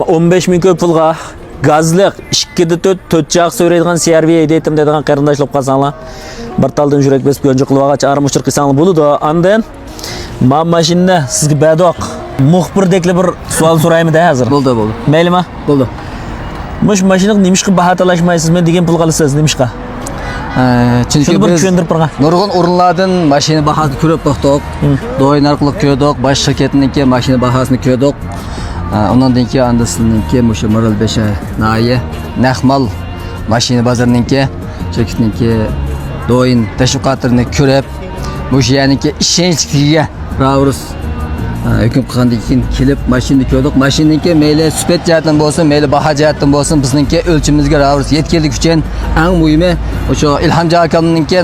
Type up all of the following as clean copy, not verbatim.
15 ming ko'p pulga gazliq 2-4 jaq so'raydigan CRV deytim dedigan qarindoshlar qolsanglar bir taldan yurak besib yonji qilib olgach armushtir qilsanglar bo'ladi. Andan ma mashina sizga badoq muxbirdekli bir savol so'raymi-da hozir? Bo'ldi. Maylimi? Bo'ldi. Mush mashinaga nimishqa baho talashmaysizmi degan pul qilasiz nimishqa? Chunki bir biz tushuntirib turgan. nurg'un o'rinlardan mashina bahosini ko'rib boqdik. Do'yin orqali ko'rdik, bosh shirkatiniki mashina bahosini ko'rdik. Ondan keyin anda sizniki mushu Moral 5 nayi Nahmal mashina bozorininki shirkatniki do'yin tashviqotlarini ko'rib, mushu yaniki ishonchliga ravrus hukm qilgandan keyin kelib mashinani ko'rdik. Mashinaniki mayli sifat jihatdan bo'lsin, mayli baho jihatdan bo'lsin, bizningki o'lchimimizga ravrus yetkazlik uchun eng muhimi o'sha Ilhomjon akamninki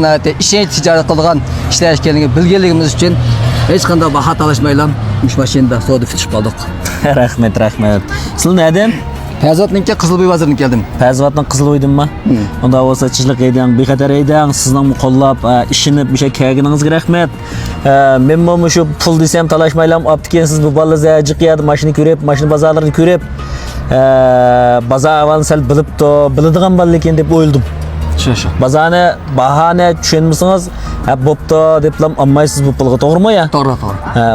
ishonch tijorat qilgan ishlash ekanligini bilganligimiz uchun hech qanday baho talashmaylar mush mashinada savdo tutib qoldik. Rahmat. Siz neden? Fazvatninki Qizilboy bozoridan keldim. Fazvatning Qizilboydinmi? Unda bo'lsa chiqlik eding, bexatar eding, sizning qo'llab ishini bu şey kelganingizga rahmat. Men bu shu pul desam talashmaylam, optiken siz bu bolalar jiqiyadi, mashina ko'rib, mashina bozorlarini ko'rib, bozor avansal biladigan bolalar ekan deb o'yladim. Shu. Bazani bahane tushunmisiniz? Ha bo'pti deblam olmaysiz bu pulga, to'g'rimi ya? To'g'ri.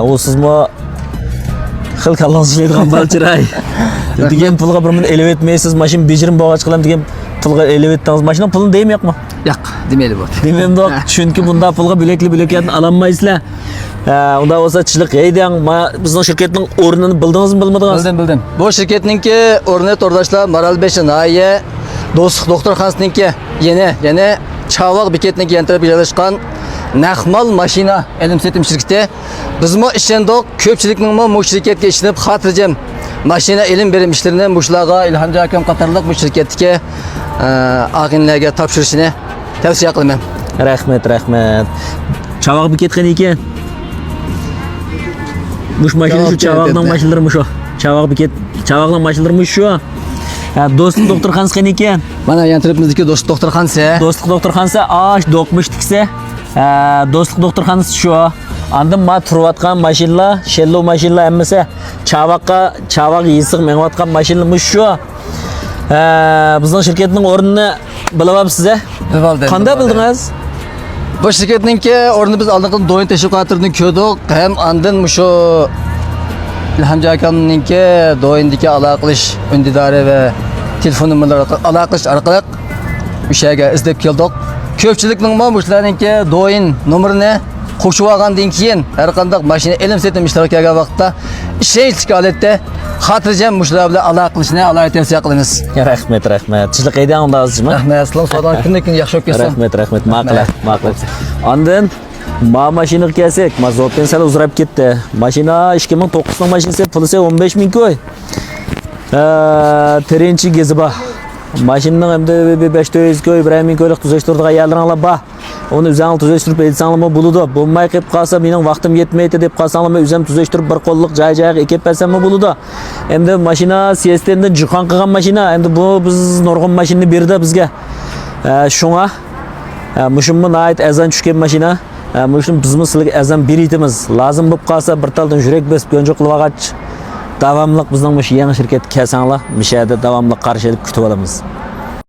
O sizmi xil kallangiz ishlaydigan balchiray. Degan pulga bir meni elib etmaysiz, mashina bejirim bo'g'ach qilam degan pulga elib etdingiz. Mashina pulini demayapmi? Yo'q, demaydi bu. Dememdoq, chunki bunda pulga bilaklarni ololmaysizlar. Unda bo'lsa chilik eyding, bizning shirkatning o'rnini bildingizmi, bilmadingizmi? Bildim. Bu shirkatninki o'rni to'rdoshlar Moral 5 nayi Do'stlik doktorxonasininki yana Chavoq bekatining yantirib joylashgan Nahmal mashina ilm setim shirkati. Bizmo ishondik, ko'pchilikning bu shirkatga ishonib xotirjam mashina ilm berim ishlarini mushlarga Ilhomjon akam qatorliq bu shirkatga ag'inlarga topshirishini tavsiya qilaman. Rahmat. Chavoq bekatgan ekan. Mush mashina shu Chavoqning mashinalari shu. Chavoqning mashinalari shu. Do'stlik doktorxonasi qani ekan? Mana yantiribmizdiki Do'stlik doktorxonasi. Do'stlik doktorxonasi do'qmishtiksa, Do'stlik doktorxonasi shu. Andan ma turayotgan mashinalar, shello mashinalar hammasi Chavoq yesiq menayotgan mashinalar shu. Bizning shirkatning o'rnini bilyapsiz-a? Qanday bildingiz? Bu shirkatninki o'rnini biz oldingi do'yin tashviqotlarini ko'rdik, ham andan shu Ilhomjon akamninki do'yindagi aloqa qilish undidori va telefon nomerlari aloqa qilish orqali o'sha yerga izlab keldik. Ko'pchilikning mushlarninki do'yin nomerini qo'shib olgandan keyin har qanday mashina ilm setim ishtirok etgan vaqtda ishonchli holatda xotirjam mushlar bilan aloqa qilishni alohida tavsiya qilamiz. Rahmat. Chilik eyding unda azizmi? Rahmat. Sizlar savdodan kundan-kun yaxshi o'tkasin. Rahmat. Ma'qul. Ondan mashinaga kelsak, mazotdan sal uzrab ketdi. Mashina 2009 ning mashinasi, puli 15 ming ko'y. Terenchi geziba. Mashinaning hamda 500 ko'y, 1 ming ko'ylik tuzashtirdigan yerlaringlar bor. Onu o'zing tuzashtirib aytsanglar bo'ladi. Bo'lmay qolib qolsa, mening vaqtim yetmaydi deb qolsanglar, men o'zim tuzashtirib bir qo'lliq joy-joyga ekib bersam bo'ladi. Endi mashina sistemdan jiqon qilgan mashina. Endi bu biz nurg'un mashinani berdi bizga. Shunga mushumni nayt azan tushgan mashina. Mushum bizmi sizlarga azam beraytimiz. Lozim bo'lib qolsa bir taldan yurak besib yonji qilib olgach, davomli bizning mush yangi shirkat kelsanglar, mishada davomli qarshi olib kutib olamiz.